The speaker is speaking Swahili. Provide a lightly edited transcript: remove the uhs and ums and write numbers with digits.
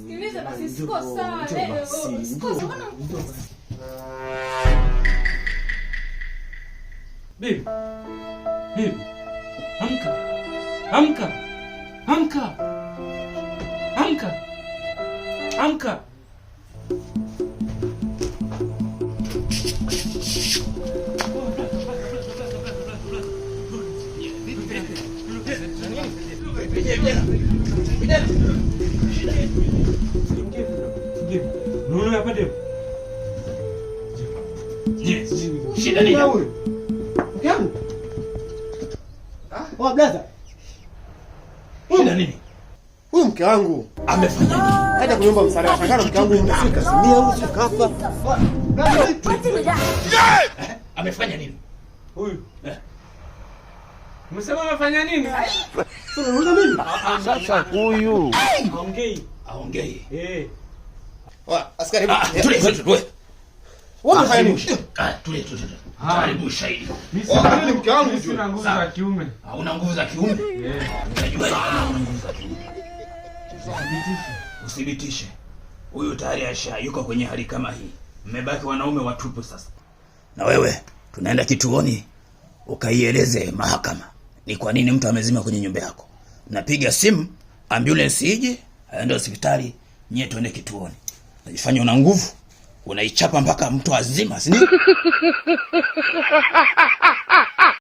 Sikiliza basi, siko sawa leo. Siko sawa. Baby. Baby. Amka. Amka. Amka. Amka. Amka. Nunu hapa ndio. Yes. Shida nini? Mke wangu. Oh, blaza. Shida nini? Huyu mke wangu Amefanya nini? kaja kuniomba msaada. Shangana mke wangu mnafika simia huko sika hapa. Amefanya nini? Huyu. Umesema amefanya nini? Sasa unauliza mimi? Sasa huyu Aongei. Wa askari. Tulie. Wewe unafanya nini? Tulie. Karibu shahidi. Mimi mke wangu Sina nguvu za kiume. Hauna nguvu za kiume? Unajua hauna nguvu za kiume. Uthibitishe. Huyu tayari yuko kwenye hali kama hii. Mmebaki wanaume watupu sasa. Na wewe tunaenda kituoni ukaieleze mahakama ni kwa nini mtu amezima kwenye nyumba yako. Napiga simu, ambulance ije, aende hospitali, nyie tuende kituoni. Najifanya una nguvu, unaichapa mpaka mtu azima, si ndio?